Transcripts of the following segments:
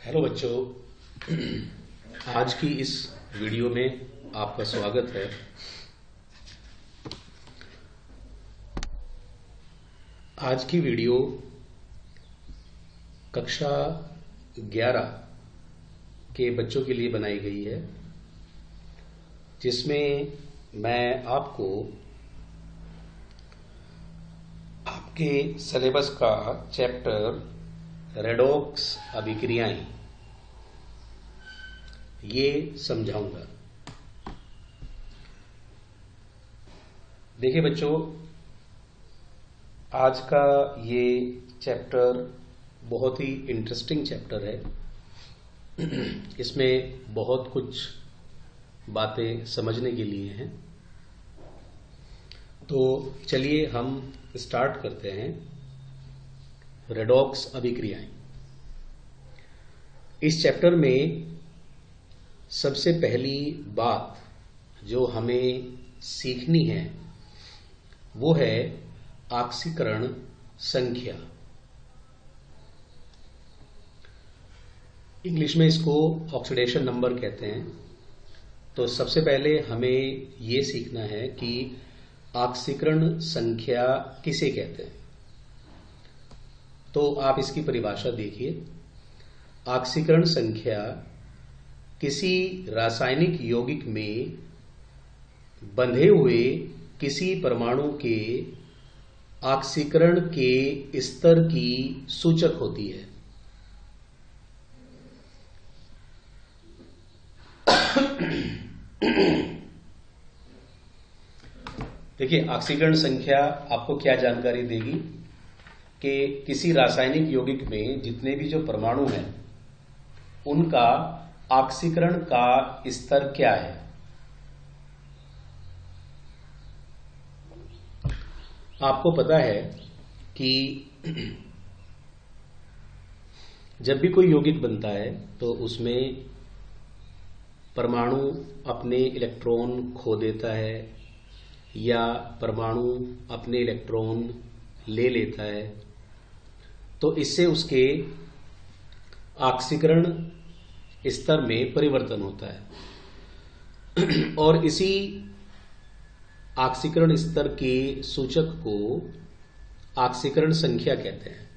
Hello बच्चों, आज की इस वीडियो में आपका स्वागत है। आज की वीडियो कक्षा 11 के बच्चों के लिए बनाई गई है, जिसमें मैं आपको आपके सिलेबस का चैप्टर रेडॉक्स अभिक्रियाएं ये समझाऊंगा। देखिए बच्चों, आज का ये चैप्टर बहुत ही इंटरेस्टिंग चैप्टर है। इसमें बहुत कुछ बातें समझने के लिए हैं। तो चलिए हम स्टार्ट करते हैं। रेडॉक्स अभिक्रियाएं। इस चैप्टर में सबसे पहली बात जो हमें सीखनी है वो है ऑक्सीकरण संख्या। इंग्लिश में इसको ऑक्सीडेशन नंबर कहते हैं। तो सबसे पहले हमें ये सीखना है कि ऑक्सीकरण संख्या किसे कहते हैं। तो आप इसकी परिभाषा देखिए। ऑक्सीकरण संख्या किसी रासायनिक यौगिक में बंधे हुए किसी परमाणु के ऑक्सीकरण के स्तर की सूचक होती है। देखिए, ऑक्सीकरण संख्या आपको क्या जानकारी देगी कि किसी रासायनिक यौगिक में जितने भी जो परमाणु हैं उनका ऑक्सीकरण का स्तर क्या है। आपको पता है कि जब भी कोई यौगिक बनता है तो उसमें परमाणु अपने इलेक्ट्रॉन खो देता है या परमाणु अपने इलेक्ट्रॉन ले लेता है। तो इससे उसके ऑक्सीकरण स्तर में परिवर्तन होता है और इसी ऑक्सीकरण स्तर के सूचक को ऑक्सीकरण संख्या कहते हैं।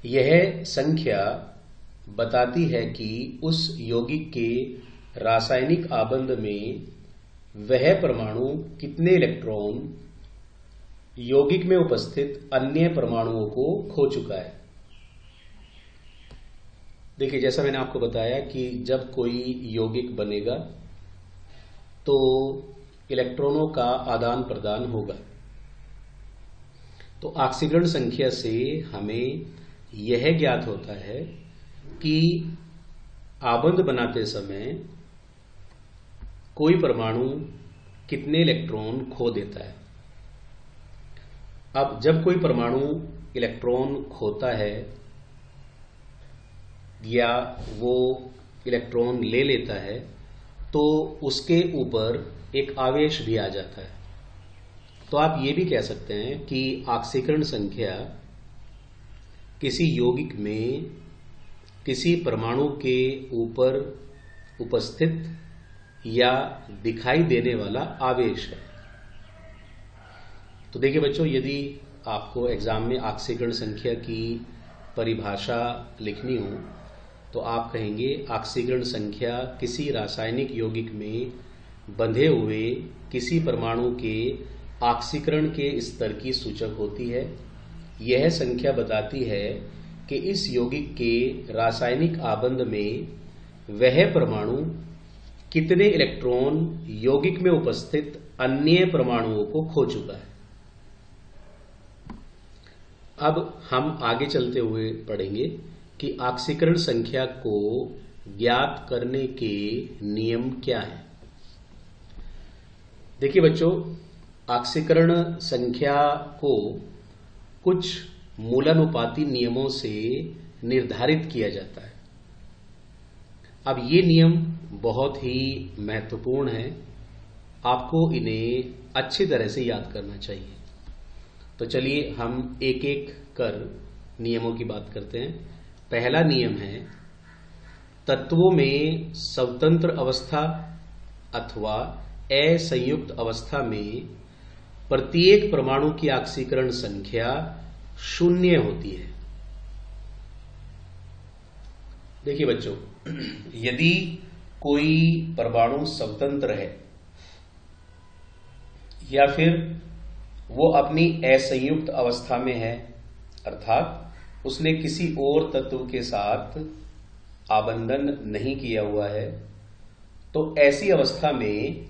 यह संख्या बताती है कि उस यौगिक के रासायनिक आबंध में वह परमाणु कितने इलेक्ट्रॉन यौगिक में उपस्थित अन्य परमाणुओं को खो चुका है। देखिए, जैसा मैंने आपको बताया कि जब कोई यौगिक बनेगा तो इलेक्ट्रॉनों का आदान प्रदान होगा। तो ऑक्सीकरण संख्या से हमें यह ज्ञात होता है कि आबंध बनाते समय कोई परमाणु कितने इलेक्ट्रॉन खो देता है। अब जब कोई परमाणु इलेक्ट्रॉन खोता है या वो इलेक्ट्रॉन ले लेता है तो उसके ऊपर एक आवेश भी आ जाता है। तो आप ये भी कह सकते हैं कि ऑक्सीकरण संख्या किसी यौगिक में किसी परमाणु के ऊपर उपस्थित या दिखाई देने वाला आवेश है। तो देखिए बच्चों, यदि आपको एग्जाम में ऑक्सीकरण संख्या की परिभाषा लिखनी हो तो आप कहेंगे ऑक्सीकरण संख्या किसी रासायनिक यौगिक में बंधे हुए किसी परमाणु के ऑक्सीकरण के स्तर की सूचक होती है। यह संख्या बताती है कि इस यौगिक के रासायनिक आबंध में वह परमाणु कितने इलेक्ट्रॉन यौगिक में उपस्थित अन्य परमाणुओं को खो चुका है। अब हम आगे चलते हुए पढ़ेंगे कि ऑक्सीकरण संख्या को ज्ञात करने के नियम क्या हैं। देखिए बच्चों, ऑक्सीकरण संख्या को कुछ मूलानुपाती नियमों से निर्धारित किया जाता है। अब ये नियम बहुत ही महत्वपूर्ण हैं। आपको इन्हें अच्छी तरह से याद करना चाहिए। तो चलिए हम एक एक कर नियमों की बात करते हैं। पहला नियम है तत्वों में स्वतंत्र अवस्था अथवा असंयुक्त अवस्था में प्रत्येक परमाणु की ऑक्सीकरण संख्या 0 होती है। देखिए बच्चों, यदि कोई परमाणु स्वतंत्र है या फिर वो अपनी असंयुक्त अवस्था में है, अर्थात उसने किसी और तत्व के साथ आबंधन नहीं किया हुआ है, तो ऐसी अवस्था में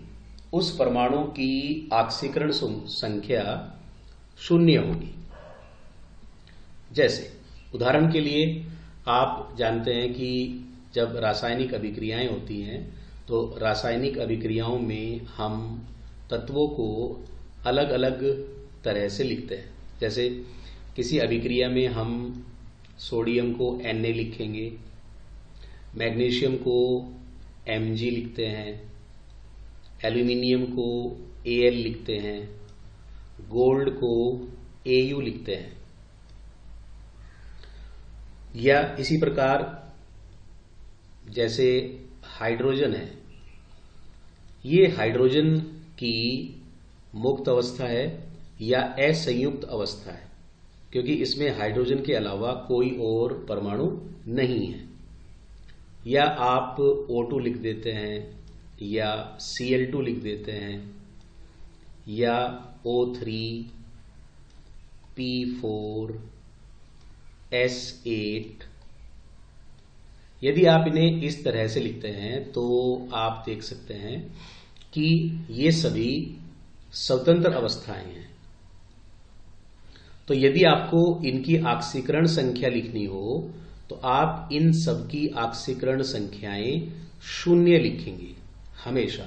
उस परमाणु की ऑक्सीकरण संख्या 0 होगी। जैसे उदाहरण के लिए आप जानते हैं कि जब रासायनिक अभिक्रियाएं होती हैं तो रासायनिक अभिक्रियाओं में हम तत्वों को अलग अलग तरह से लिखते हैं। जैसे किसी अभिक्रिया में हम सोडियम को Na लिखेंगे, मैग्नीशियम को Mg लिखते हैं, एल्यूमिनियम को Al लिखते हैं, गोल्ड को Au लिखते हैं। या इसी प्रकार जैसे हाइड्रोजन है, ये हाइड्रोजन की मुक्त अवस्था है या असंयुक्त अवस्था है, क्योंकि इसमें हाइड्रोजन के अलावा कोई और परमाणु नहीं है। या आप O2 लिख देते हैं या Cl2 लिख देते हैं या O3, P4, S8। यदि आप इन्हें इस तरह से लिखते हैं तो आप देख सकते हैं कि ये सभी स्वतंत्र अवस्थाएं हैं। तो यदि आपको इनकी ऑक्सीकरण संख्या लिखनी हो तो आप इन सब की ऑक्सीकरण संख्याएं 0 लिखेंगे हमेशा।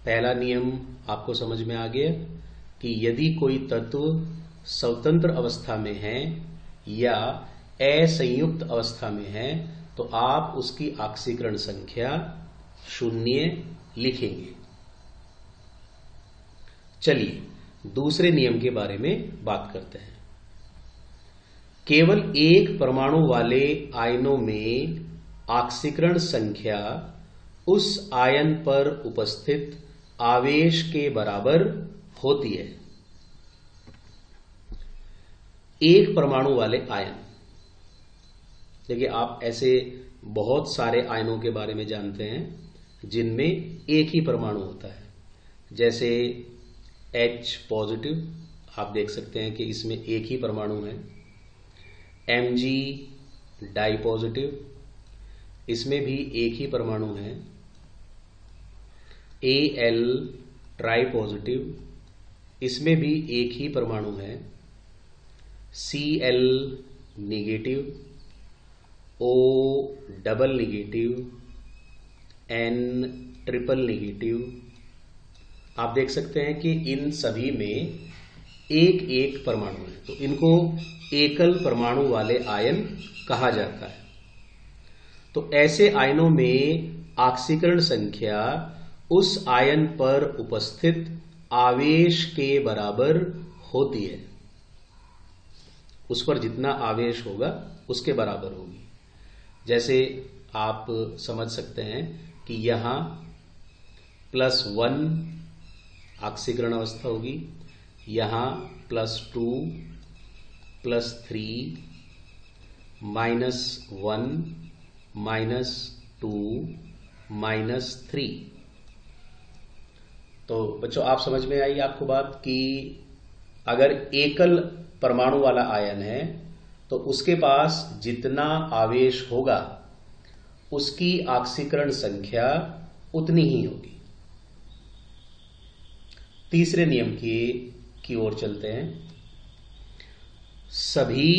पहला नियम आपको समझ में आ गया कि यदि कोई तत्व स्वतंत्र अवस्था में है या असंयुक्त अवस्था में है तो आप उसकी ऑक्सीकरण संख्या 0 लिखेंगे। चलिए दूसरे नियम के बारे में बात करते हैं। केवल एक परमाणु वाले आयनों में ऑक्सीकरण संख्या उस आयन पर उपस्थित आवेश के बराबर होती है। एक परमाणु वाले आयन, देखिए आप ऐसे बहुत सारे आयनों के बारे में जानते हैं जिनमें एक ही परमाणु होता है। जैसे H पॉजिटिव, आप देख सकते हैं कि इसमें एक ही परमाणु है। Mg डाई पॉजिटिव, इसमें भी एक ही परमाणु है। Al ट्राई पॉजिटिव, इसमें भी एक ही परमाणु है। Cl negative, O double negative, N triple negative. आप देख सकते हैं कि इन सभी में एक एक परमाणु है, तो इनको एकल परमाणु वाले आयन कहा जाता है। तो ऐसे आयनों में ऑक्सीकरण संख्या उस आयन पर उपस्थित आवेश के बराबर होती है। उस पर जितना आवेश होगा उसके बराबर होगी। जैसे आप समझ सकते हैं कि यहां +1 ऑक्सीकरण अवस्था होगी, यहां +2, +3, -1, -2, -3। तो बच्चों आप समझ में आई आपको बात कि अगर एकल परमाणु वाला आयन है तो उसके पास जितना आवेश होगा उसकी ऑक्सीकरण संख्या उतनी ही होगी। तीसरे नियम की ओर चलते हैं। सभी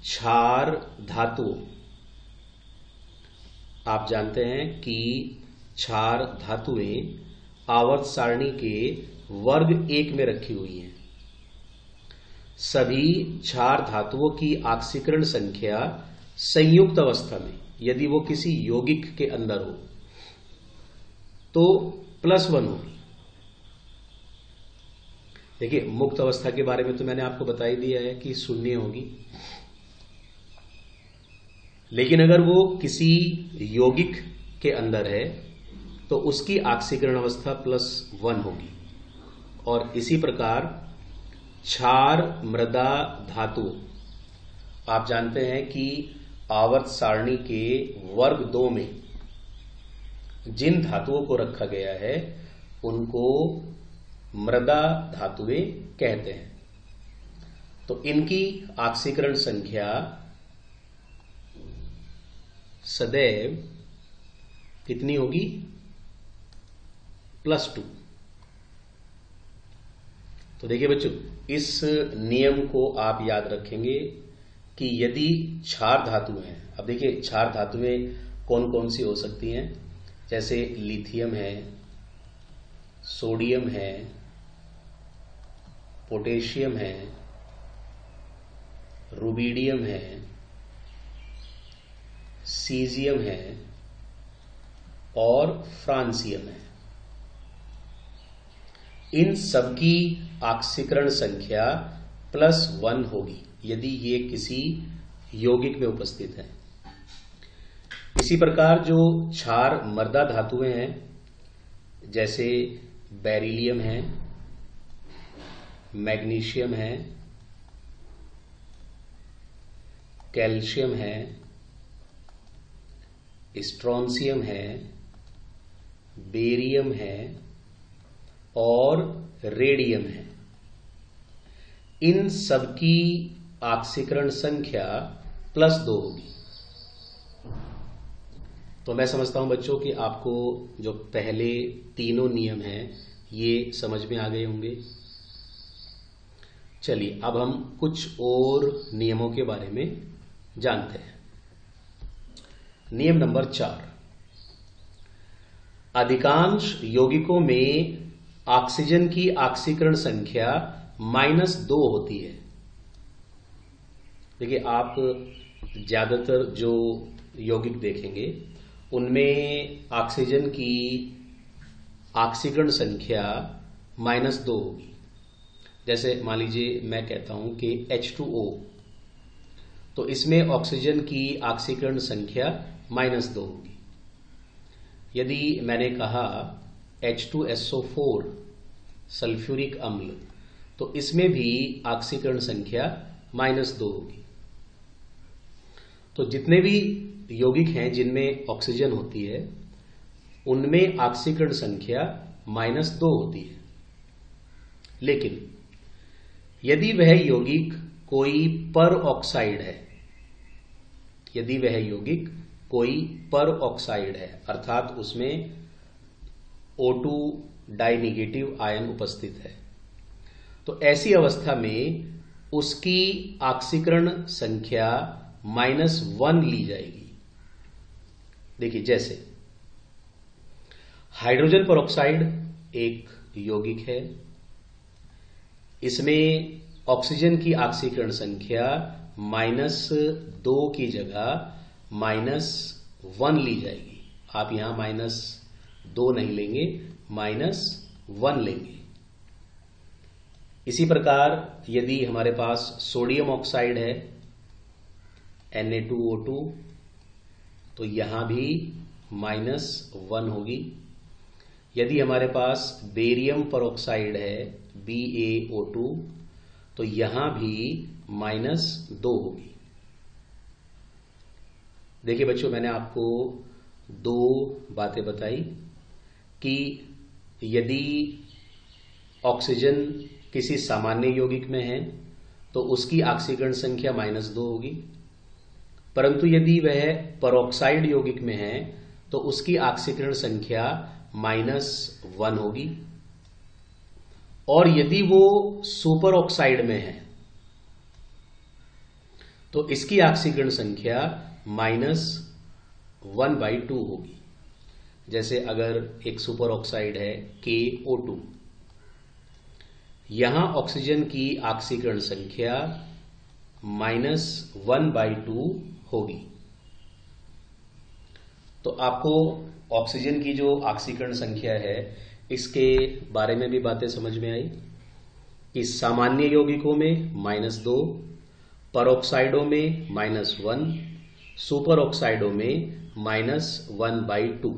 क्षार धातुओं, आप जानते हैं कि क्षार धातुएं आवर्त सारणी के वर्ग 1 में रखी हुई हैं। सभी क्षार धातुओं की ऑक्सीकरण संख्या संयुक्त अवस्था में, यदि वो किसी यौगिक के अंदर हो तो +1 होगी। देखिए मुक्त अवस्था के बारे में तो मैंने आपको बता ही दिया है कि शून्य होगी, लेकिन अगर वो किसी यौगिक के अंदर है तो उसकी ऑक्सीकरण अवस्था +1 होगी। और इसी प्रकार क्षार मृदा धातु, आप जानते हैं कि आवर्त सारणी के वर्ग 2 में जिन धातुओं को रखा गया है उनको मृदा धातुएं कहते हैं। तो इनकी ऑक्सीकरण संख्या सदैव कितनी होगी? +2। तो देखिए बच्चों, इस नियम को आप याद रखेंगे कि यदि क्षार धातुएं हैं, अब देखिए क्षार धातुएं कौन कौन सी हो सकती हैं, जैसे लिथियम है, सोडियम है, पोटेशियम है, रुबिडियम है, सीजियम है और फ्रांसियम है। इन सबकी ऑक्सीकरण संख्या +1 होगी यदि ये किसी यौगिक में उपस्थित है। इसी प्रकार जो क्षार मृदा धातुएं हैं, जैसे बेरिलियम है, मैग्नीशियम है, कैल्शियम है, स्ट्रोंसियम है, बेरियम है और रेडियम है, इन सबकी ऑक्सीकरण संख्या +2 होगी। तो मैं समझता हूं बच्चों कि आपको जो पहले तीनों नियम हैं ये समझ में आ गए होंगे। चलिए अब हम कुछ और नियमों के बारे में जानते हैं। नियम नंबर 4, अधिकांश यौगिकों में ऑक्सीजन की ऑक्सीकरण संख्या -2 होती है। देखिए आप ज्यादातर जो यौगिक देखेंगे उनमें ऑक्सीजन की ऑक्सीकरण संख्या -2 होगी। जैसे मान लीजिए मैं कहता हूं कि H2O, तो इसमें ऑक्सीजन की ऑक्सीकरण संख्या -2 होगी। यदि मैंने कहा H2SO4 सल्फ्यूरिक अम्ल, तो इसमें भी ऑक्सीकरण संख्या -2 होगी। तो जितने भी यौगिक हैं जिनमें ऑक्सीजन होती है उनमें ऑक्सीकरण संख्या -2 होती है। लेकिन यदि वह यौगिक कोई पर ऑक्साइड है, यदि वह यौगिक कोई पर ऑक्साइड है अर्थात उसमें O2 डाइनेगेटिव आयन उपस्थित है, तो ऐसी अवस्था में उसकी ऑक्सीकरण संख्या -1 ली जाएगी। देखिए जैसे हाइड्रोजन परऑक्साइड एक यौगिक है, इसमें ऑक्सीजन की ऑक्सीकरण संख्या -2 की जगह -1 ली जाएगी। आप यहां -2 नहीं लेंगे, -1 लेंगे। इसी प्रकार यदि हमारे पास सोडियम ऑक्साइड है Na2O2, तो यहां भी -1 होगी। यदि हमारे पास बेरियम परऑक्साइड है BaO2, तो यहां भी -2 होगी। देखिए बच्चों, मैंने आपको 2 बातें बताई कि यदि ऑक्सीजन किसी सामान्य यौगिक में है तो उसकी ऑक्सीकरण संख्या -2 होगी, परंतु यदि वह परऑक्साइड यौगिक में है तो उसकी ऑक्सीकरण संख्या -1 होगी। और यदि वो सुपर ऑक्साइड में है तो इसकी ऑक्सीकरण संख्या -1/2 होगी। जैसे अगर एक सुपर ऑक्साइड है KO2, यहां ऑक्सीजन की ऑक्सीकरण संख्या -1/2 होगी। तो आपको ऑक्सीजन की जो ऑक्सीकरण संख्या है इसके बारे में भी बातें समझ में आई। कि सामान्य यौगिकों में -2, परऑक्साइडों में -1, सुपर ऑक्साइडों में -1/2।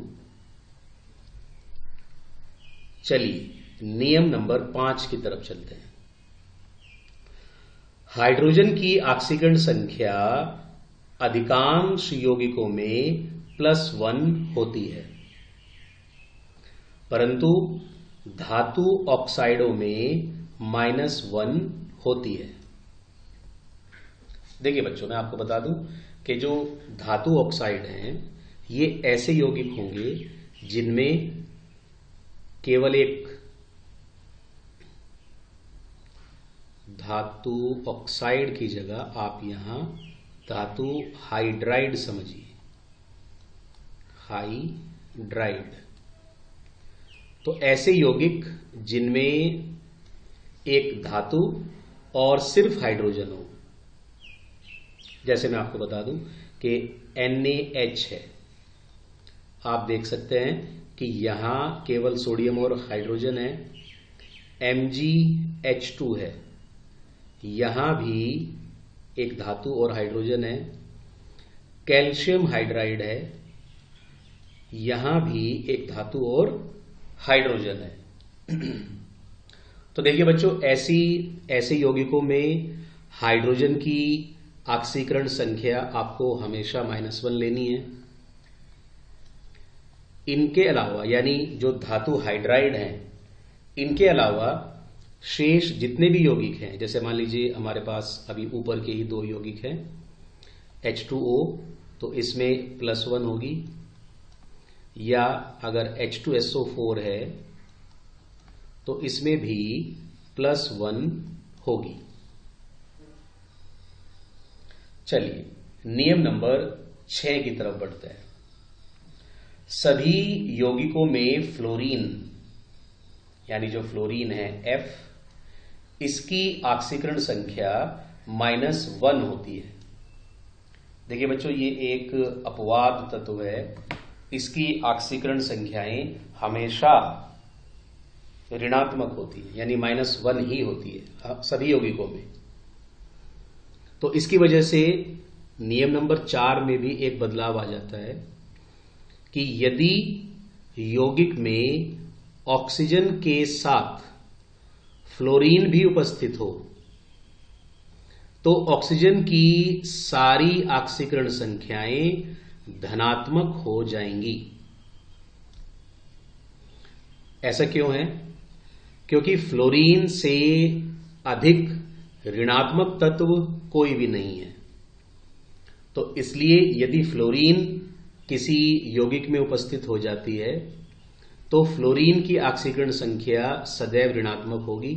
चलिए नियम नंबर 5 की तरफ चलते हैं। हाइड्रोजन की ऑक्सीकरण संख्या अधिकांश यौगिकों में +1 होती है, परंतु धातु ऑक्साइडों में -1 होती है। देखिए बच्चों, मैं आपको बता दूं कि जो धातु ऑक्साइड हैं ये ऐसे यौगिक होंगे जिनमें केवल एक धातु ऑक्साइड की जगह आप यहां धातु हाइड्राइड समझिए, हाइड्राइड। तो ऐसे यौगिक जिनमें एक धातु और सिर्फ हाइड्रोजन हो, जैसे मैं आपको बता दूं कि NaH है, आप देख सकते हैं कि यहां केवल सोडियम और हाइड्रोजन है। MgH2 है, यहां भी एक धातु और हाइड्रोजन है। कैल्शियम हाइड्राइड है, यहां भी एक धातु और हाइड्रोजन है। तो देखिए बच्चों, ऐसे यौगिकों में हाइड्रोजन की ऑक्सीकरण संख्या आपको हमेशा -1 लेनी है। इनके अलावा, यानी जो धातु हाइड्राइड हैं, इनके अलावा शेष जितने भी यौगिक हैं, जैसे मान लीजिए हमारे पास अभी ऊपर के ही 2 यौगिक हैं, H2O, तो इसमें +1 होगी, या अगर H2SO4 है तो इसमें भी +1 होगी। चलिए नियम नंबर 6 की तरफ बढ़ते हैं। सभी यौगिकों में फ्लोरीन, यानी जो फ्लोरीन है F, इसकी ऑक्सीकरण संख्या -1 होती है। देखिए बच्चों, ये एक अपवाद तत्व है, इसकी ऑक्सीकरण संख्याएं हमेशा ऋणात्मक होती है, यानी -1 ही होती है सभी यौगिकों में। तो इसकी वजह से नियम नंबर 4 में भी एक बदलाव आ जाता है कि यदि यौगिक में ऑक्सीजन के साथ फ्लोरीन भी उपस्थित हो तो ऑक्सीजन की सारी ऑक्सीकरण संख्याएं धनात्मक हो जाएंगी। ऐसा क्यों है? क्योंकि फ्लोरीन से अधिक ऋणात्मक तत्व कोई भी नहीं है। तो इसलिए यदि फ्लोरीन किसी यौगिक में उपस्थित हो जाती है तो फ्लोरीन की ऑक्सीकरण संख्या सदैव ऋणात्मक होगी,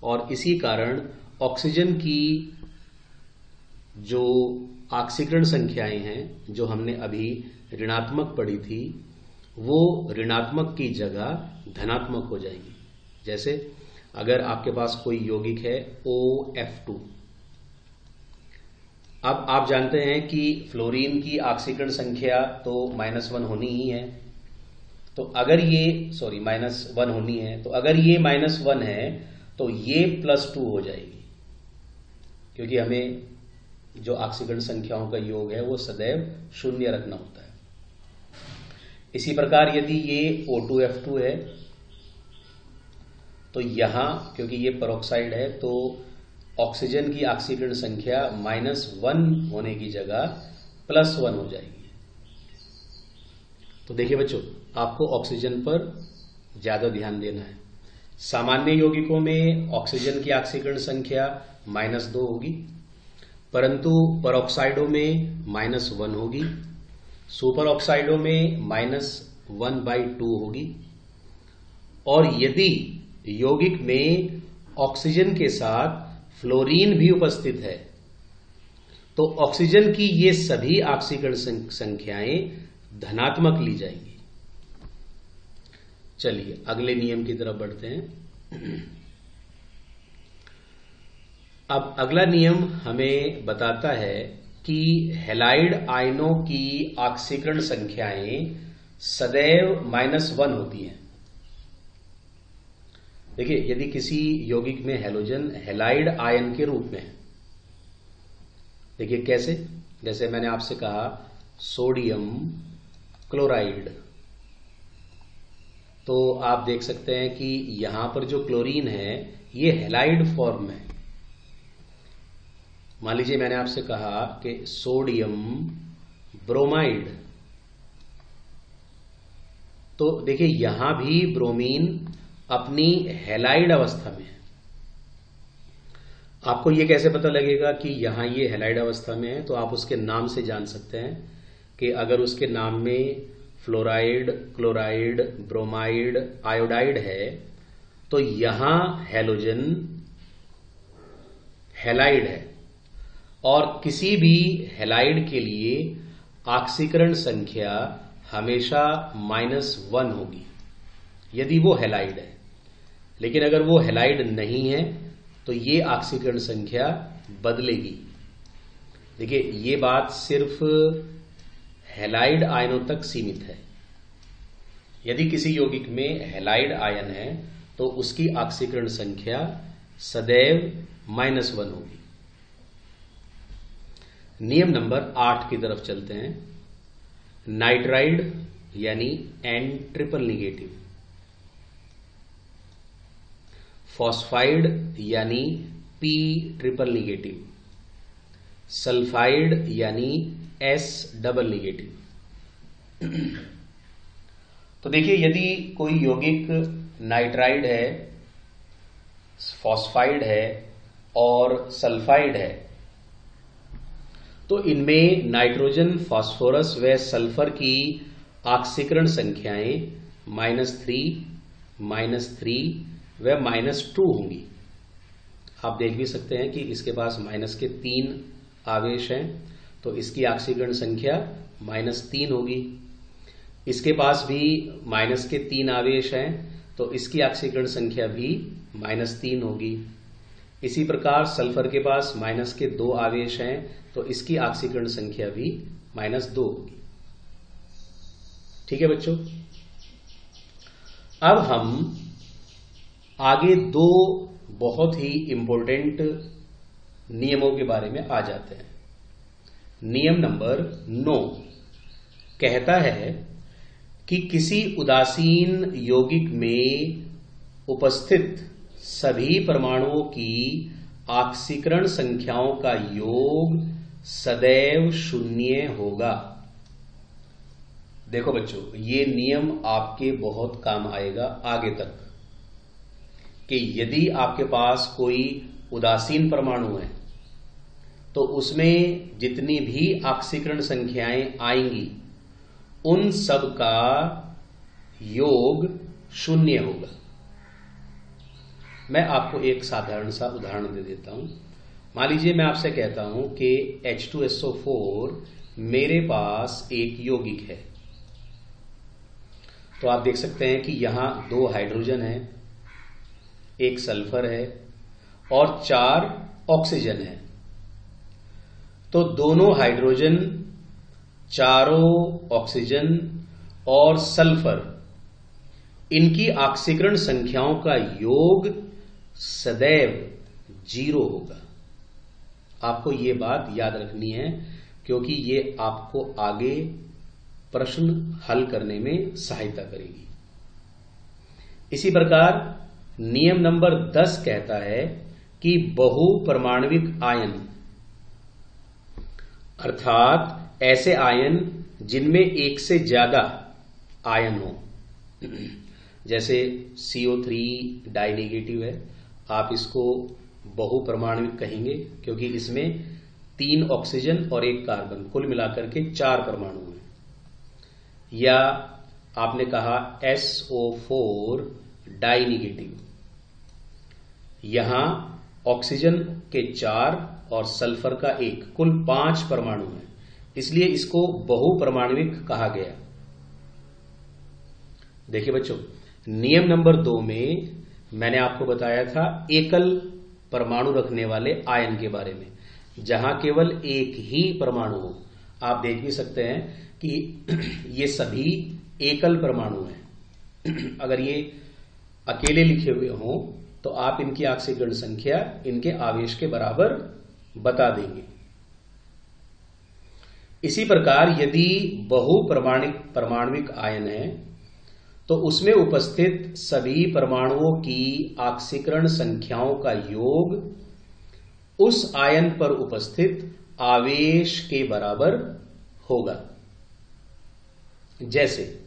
और इसी कारण ऑक्सीजन की जो ऑक्सीकरण संख्याएं हैं जो हमने अभी ऋणात्मक पढ़ी थी, वो ऋणात्मक की जगह धनात्मक हो जाएंगी। जैसे अगर आपके पास कोई यौगिक है OF2, अब आप जानते हैं कि फ्लोरीन की ऑक्सीकरण संख्या तो -1 होनी ही है, तो अगर ये -1 होनी है, तो अगर ये -1 है तो ये +2 हो जाएगी, क्योंकि हमें जो ऑक्सीकरण संख्याओं का योग है वो सदैव 0 रखना होता है। इसी प्रकार यदि ये O2F2 है तो यहां क्योंकि ये पेरोक्साइड है तो ऑक्सीजन की ऑक्सीकरण संख्या -1 होने की जगह +1 हो जाएगी। तो देखिए बच्चों, आपको ऑक्सीजन पर ज्यादा ध्यान देना है। सामान्य यौगिकों में ऑक्सीजन की ऑक्सीकरण संख्या -2 होगी, परंतु परऑक्साइडों में -1 होगी, सुपर ऑक्साइडों में -1/2 होगी, और यदि यौगिक में ऑक्सीजन के साथ फ्लोरीन भी उपस्थित है तो ऑक्सीजन की ये सभी ऑक्सीकरण संख्याएं धनात्मक ली जाएंगी। चलिए अगले नियम की तरफ बढ़ते हैं। अब अगला नियम हमें बताता है कि हैलाइड आयनों की ऑक्सीकरण संख्याएं सदैव -1 होती हैं। देखिए, यदि किसी यौगिक में हैलोजन हैलाइड आयन के रूप में है, देखिए कैसे, जैसे मैंने आपसे कहा सोडियम क्लोराइड, तो आप देख सकते हैं कि यहां पर जो क्लोरीन है ये हैलाइड फॉर्म में है। मान लीजिए मैंने आपसे कहा कि सोडियम ब्रोमाइड, तो देखिए यहां भी ब्रोमीन अपनी हैलाइड अवस्था में है। आपको ये कैसे पता लगेगा कि यहां ये हैलाइड अवस्था में है? तो आप उसके नाम से जान सकते हैं कि अगर उसके नाम में फ्लोराइड, क्लोराइड, ब्रोमाइड, आयोडाइड है तो यहां हैलोजन हैलाइड है, और किसी भी हैलाइड के लिए ऑक्सीकरण संख्या हमेशा -1 होगी यदि वो हैलाइड है। लेकिन अगर वो हैलाइड नहीं है तो ये ऑक्सीकरण संख्या बदलेगी। देखिए, ये बात सिर्फ हैलाइड आयनों तक सीमित है। यदि किसी यौगिक में हैलाइड आयन है तो उसकी ऑक्सीकरण संख्या सदैव -1 होगी। नियम नंबर 8 की तरफ चलते हैं। नाइट्राइड यानी N ट्रिपल नेगेटिव, फॉस्फाइड यानी P ट्रिपल नेगेटिव, सल्फाइड यानी S डबल नेगेटिव। तो देखिए, यदि कोई यौगिक नाइट्राइड है, फॉस्फाइड है और सल्फाइड है, तो इनमें नाइट्रोजन, फास्फोरस व सल्फर की ऑक्सीकरण संख्याएं -3, -3 व -2 होंगी। आप देख भी सकते हैं कि इसके पास -3 आवेश हैं, तो इसकी ऑक्सीकरण संख्या -3 होगी। इसके पास भी -3 आवेश हैं, तो इसकी ऑक्सीकरण संख्या भी -3 होगी। इसी प्रकार सल्फर के पास -2 आवेश हैं, तो इसकी ऑक्सीकरण संख्या भी -2 होगी। ठीक है बच्चों, अब हम आगे 2 बहुत ही इंपॉर्टेंट नियमों के बारे में आ जाते हैं। नियम नंबर 9 कहता है कि किसी उदासीन यौगिक में उपस्थित सभी परमाणुओं की ऑक्सीकरण संख्याओं का योग सदैव 0 होगा। देखो बच्चों, ये नियम आपके बहुत काम आएगा आगे तक, कि यदि आपके पास कोई उदासीन परमाणु है तो उसमें जितनी भी ऑक्सीकरण संख्याएं आएंगी उन सब का योग 0 होगा। मैं आपको एक साधारण सा उदाहरण दे देता हूं। मान लीजिए मैं आपसे कहता हूं कि H2SO4 मेरे पास एक यौगिक है, तो आप देख सकते हैं कि यहां 2 हाइड्रोजन है, 1 सल्फर है और 4 ऑक्सीजन है। तो दोनों हाइड्रोजन, चारों ऑक्सीजन और सल्फर, इनकी ऑक्सीकरण संख्याओं का योग सदैव 0 होगा। आपको ये बात याद रखनी है, क्योंकि ये आपको आगे प्रश्न हल करने में सहायता करेगी। इसी प्रकार नियम नंबर 10 कहता है कि बहुपरमाणविक आयन, अर्थात ऐसे आयन जिनमें एक से ज्यादा आयन हो, जैसे CO3 डाई नेगेटिव है, आप इसको बहुपरमाणविक कहेंगे क्योंकि इसमें 3 ऑक्सीजन और 1 कार्बन, कुल मिलाकर के 4 परमाणु हैं। या आपने कहा SO4 डाई नेगेटिव, यहां ऑक्सीजन के 4 और सल्फर का 1, कुल 5 परमाणु हैं, इसलिए इसको बहुपरमाणविक कहा गया। देखिए बच्चों, नियम नंबर 2 में मैंने आपको बताया था एकल परमाणु रखने वाले आयन के बारे में, जहां केवल एक ही परमाणु हो। आप देख भी सकते हैं कि ये सभी एकल परमाणु हैं। अकेले लिखे हुए हों तो आप इनकी ऑक्सीकरण संख्या इनके आवेश के बराबर बता देंगे। इसी प्रकार यदि परमाणविक आयन है तो उसमें उपस्थित सभी परमाणुओं की ऑक्सीकरण संख्याओं का योग उस आयन पर उपस्थित आवेश के बराबर होगा। जैसे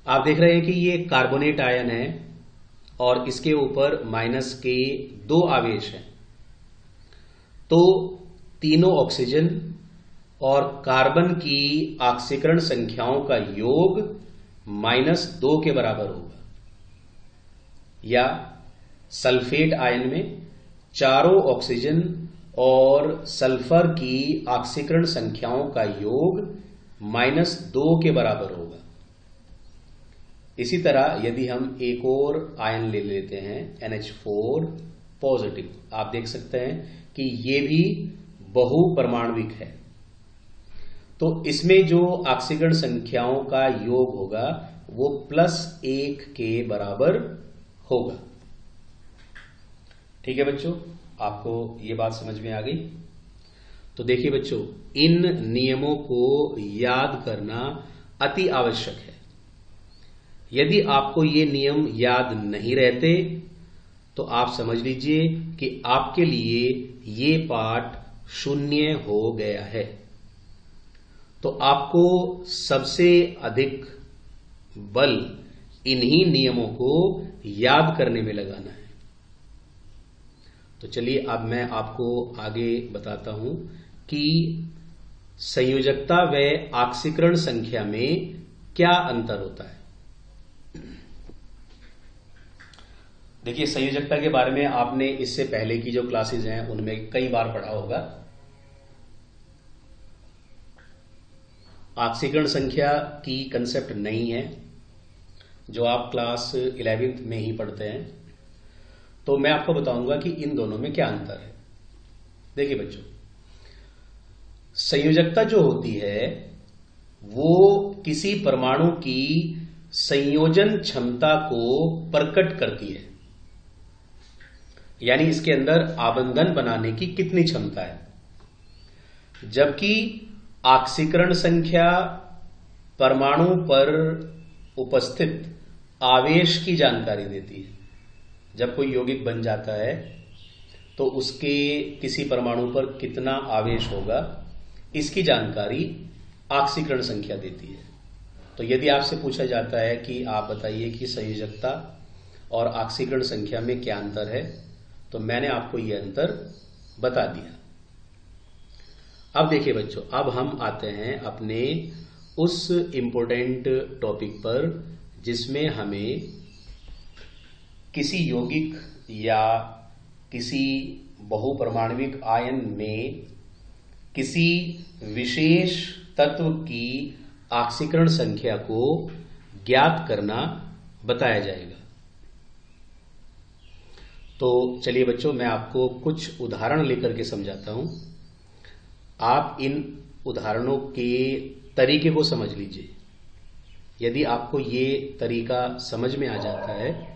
आप देख रहे हैं कि ये कार्बोनेट आयन है और इसके ऊपर माइनस के 2 आवेश हैं, तो तीनों ऑक्सीजन और कार्बन की ऑक्सीकरण संख्याओं का योग -2 के बराबर होगा। या सल्फेट आयन में चारों ऑक्सीजन और सल्फर की ऑक्सीकरण संख्याओं का योग -2 के बराबर होगा। इसी तरह यदि हम एक और आयन ले लेते हैं NH4 पॉजिटिव, आप देख सकते हैं कि ये भी बहुपरमाणविक है, तो इसमें जो ऑक्सीकरण संख्याओं का योग होगा वो +1 के बराबर होगा। ठीक है बच्चों, आपको ये बात समझ में आ गई? तो देखिए बच्चों, इन नियमों को याद करना अति आवश्यक है। यदि आपको ये नियम याद नहीं रहते तो आप समझ लीजिए कि आपके लिए ये पाठ शून्य हो गया है। तो आपको सबसे अधिक बल इन्हीं नियमों को याद करने में लगाना है। तो चलिए अब मैं आपको आगे बताता हूं कि संयोजकता व ऑक्सीकरण संख्या में क्या अंतर होता है। देखिए, संयोजकता के बारे में आपने इससे पहले की जो क्लासेस हैं उनमें कई बार पढ़ा होगा। ऑक्सीकरण संख्या की कंसेप्ट नहीं है, जो आप क्लास 11th में ही पढ़ते हैं। तो मैं आपको बताऊंगा कि इन दोनों में क्या अंतर है। देखिए बच्चों, संयोजकता जो होती है वो किसी परमाणु की संयोजन क्षमता को प्रकट करती है, यानी इसके अंदर आबंधन बनाने की कितनी क्षमता है। जबकि ऑक्सीकरण संख्या परमाणु पर उपस्थित आवेश की जानकारी देती है। जब कोई यौगिक बन जाता है तो उसके किसी परमाणु पर कितना आवेश होगा, इसकी जानकारी ऑक्सीकरण संख्या देती है। तो यदि आपसे पूछा जाता है कि आप बताइए कि संयोजकता और ऑक्सीकरण संख्या में क्या अंतर है, तो मैंने आपको यह अंतर बता दिया। अब देखिए बच्चों, अब हम आते हैं अपने उस इम्पोर्टेंट टॉपिक पर जिसमें हमें किसी यौगिक या किसी बहुपरमाणविक आयन में किसी विशेष तत्व की ऑक्सीकरण संख्या को ज्ञात करना बताया जाएगा। तो चलिए बच्चों, मैं आपको कुछ उदाहरण लेकर के समझाता हूं। आप इन उदाहरणों के तरीके को समझ लीजिए। यदि आपको ये तरीका समझ में आ जाता है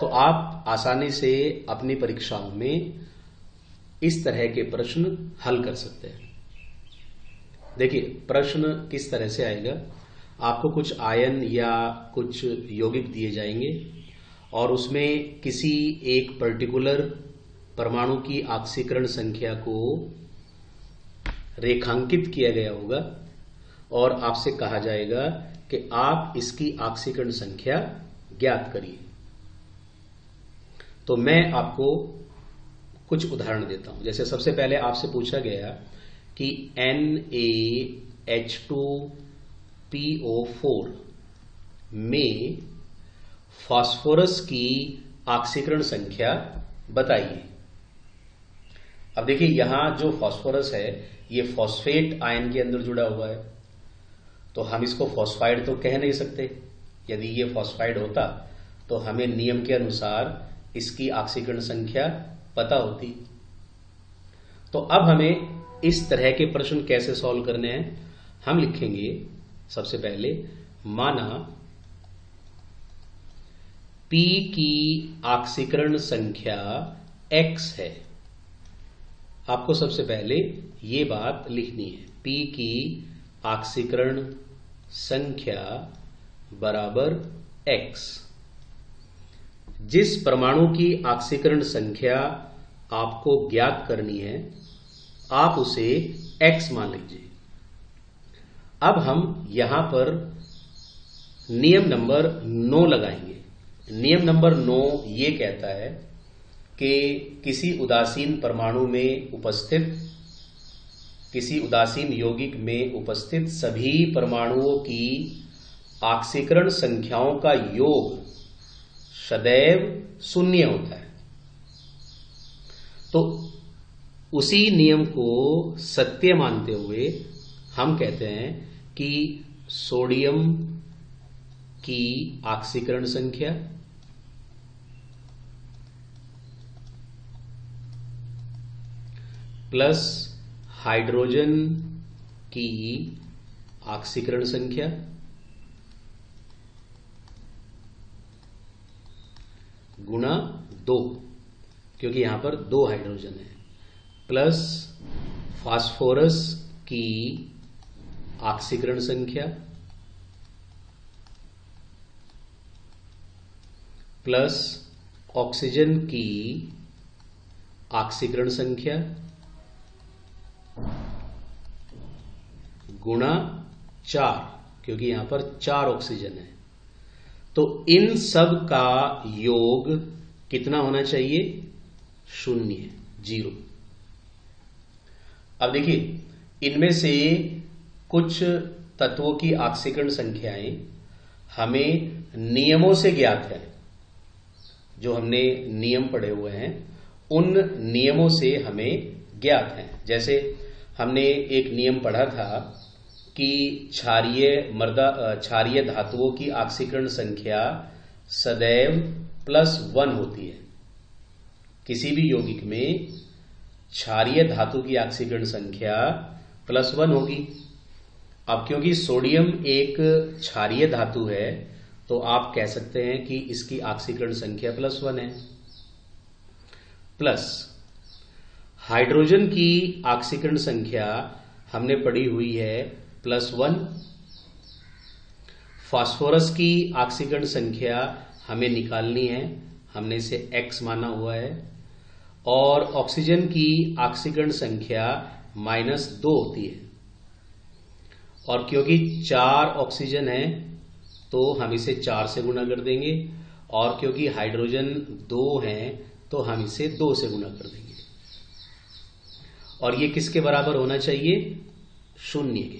तो आप आसानी से अपनी परीक्षाओं में इस तरह के प्रश्न हल कर सकते हैं। देखिए, प्रश्न किस तरह से आएगा। आपको कुछ आयन या कुछ यौगिक दिए जाएंगे और उसमें किसी एक पर्टिकुलर परमाणु की ऑक्सीकरण संख्या को रेखांकित किया गया होगा और आपसे कहा जाएगा कि आप इसकी ऑक्सीकरण संख्या ज्ञात करिए। तो मैं आपको कुछ उदाहरण देता हूं। जैसे सबसे पहले आपसे पूछा गया कि NaH2PO4 में फास्फोरस की ऑक्सीकरण संख्या बताइए। अब देखिए, यहां जो फास्फोरस है ये फॉस्फेट आयन के अंदर जुड़ा हुआ है, तो हम इसको फॉस्फाइड तो कह नहीं सकते। यदि ये फॉस्फाइड होता तो हमें नियम के अनुसार इसकी ऑक्सीकरण संख्या पता होती। तो अब हमें इस तरह के प्रश्न कैसे सॉल्व करने हैं, हम लिखेंगे सबसे पहले, माना P की ऑक्सीकरण संख्या X है। आपको सबसे पहले ये बात लिखनी है, P की ऑक्सीकरण संख्या बराबर X। जिस परमाणु की ऑक्सीकरण संख्या आपको ज्ञात करनी है आप उसे X मान लीजिए। अब हम यहां पर नियम नंबर 9 लगाएंगे। नियम नंबर 9 ये कहता है कि किसी उदासीन परमाणु में उपस्थित, किसी उदासीन यौगिक में उपस्थित सभी परमाणुओं की ऑक्सीकरण संख्याओं का योग सदैव शून्य होता है। तो उसी नियम को सत्य मानते हुए हम कहते हैं कि सोडियम की ऑक्सीकरण संख्या प्लस हाइड्रोजन की ऑक्सीकरण संख्या गुणा 2, क्योंकि यहां पर 2 हाइड्रोजन है, प्लस फास्फोरस की ऑक्सीकरण संख्या प्लस ऑक्सीजन की ऑक्सीकरण संख्या गुणा 4, क्योंकि यहां पर 4 ऑक्सीजन है। तो इन सब का योग कितना होना चाहिए? 0। अब देखिए, इनमें से कुछ तत्वों की ऑक्सीकरण संख्याएं हमें नियमों से ज्ञात है। जो हमने नियम पढ़े हुए हैं उन नियमों से हमें ज्ञात है। जैसे हमने एक नियम पढ़ा था कि क्षारीय धातुओं की ऑक्सीकरण संख्या सदैव +1 होती है। किसी भी यौगिक में क्षारीय धातु की ऑक्सीकरण संख्या +1 होगी। अब क्योंकि सोडियम एक क्षारीय धातु है तो आप कह सकते हैं कि इसकी ऑक्सीकरण संख्या +1 है। प्लस हाइड्रोजन की ऑक्सीकरण संख्या हमने पढ़ी हुई है +1। फास्फोरस की ऑक्सीकरण संख्या हमें निकालनी है, हमने इसे X माना हुआ है। और ऑक्सीजन की ऑक्सीकरण संख्या -2 होती है। और क्योंकि 4 ऑक्सीजन है तो हम इसे 4 से गुणा कर देंगे, और क्योंकि हाइड्रोजन 2 हैं तो हम इसे 2 से गुणा कर देंगे। और ये किसके बराबर होना चाहिए? 0 के।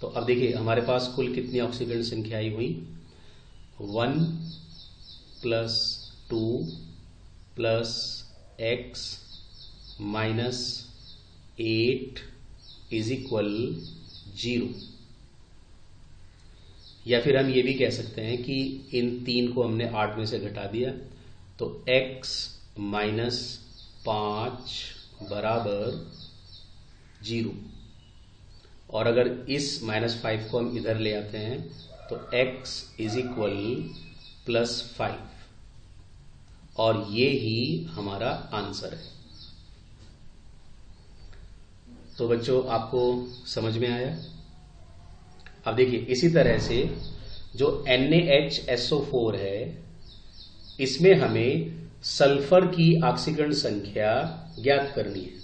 तो अब देखिए हमारे पास कुल कितनी ऑक्सीकरण संख्याएं हुई? 1 + 2 + x - 8 = 0। या फिर हम ये भी कह सकते हैं कि इन 3 को हमने 8 में से घटा दिया तो x - 5 = 0। और अगर इस -5 को हम इधर ले आते हैं तो x = +5। और ये ही हमारा आंसर है। तो बच्चों आपको समझ में आया? अब देखिए इसी तरह से जो NaHSO4 है इसमें हमें सल्फर की ऑक्सीकरण संख्या ज्ञात करनी है।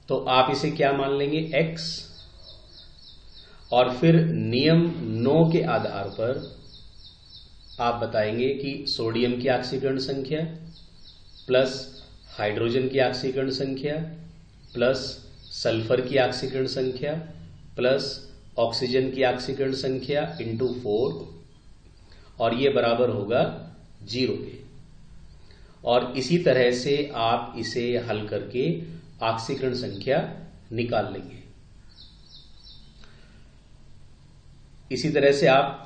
तो आप इसे क्या मान लेंगे? X। और फिर नियम 9 के आधार पर आप बताएंगे कि सोडियम की ऑक्सीकरण संख्या प्लस हाइड्रोजन की ऑक्सीकरण संख्या प्लस सल्फर की ऑक्सीकरण संख्या प्लस ऑक्सीजन की ऑक्सीकरण संख्या × 4, और ये बराबर होगा 0 के। और इसी तरह से आप इसे हल करके ऑक्सीकरण संख्या निकाल लेंगे। इसी तरह से आप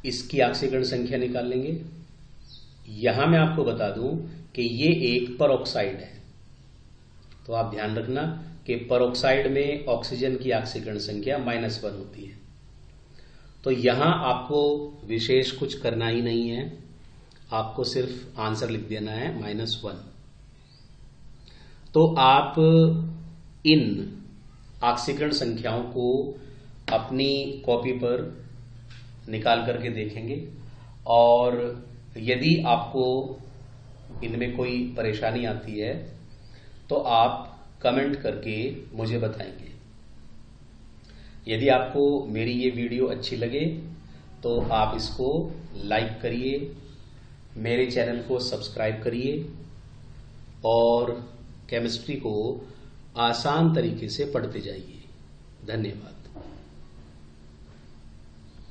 इसकी ऑक्सीकरण संख्या निकाल लेंगे। यहां मैं आपको बता दूं कि ये एक परऑक्साइड है, तो आप ध्यान रखना कि परऑक्साइड में ऑक्सीजन की ऑक्सीकरण संख्या -1 होती है। तो यहाँ आपको विशेष कुछ करना ही नहीं है, आपको सिर्फ आंसर लिख देना है -1। तो आप इन ऑक्सीकरण संख्याओं को अपनी कॉपी पर निकाल करके देखेंगे और यदि आपको इनमें कोई परेशानी आती है तो आप कमेंट करके मुझे बताएंगे। यदि आपको मेरी ये वीडियो अच्छी लगे तो आप इसको लाइक करिए, मेरे चैनल को सब्सक्राइब करिए और केमिस्ट्री को आसान तरीके से पढ़ते जाइए। धन्यवाद।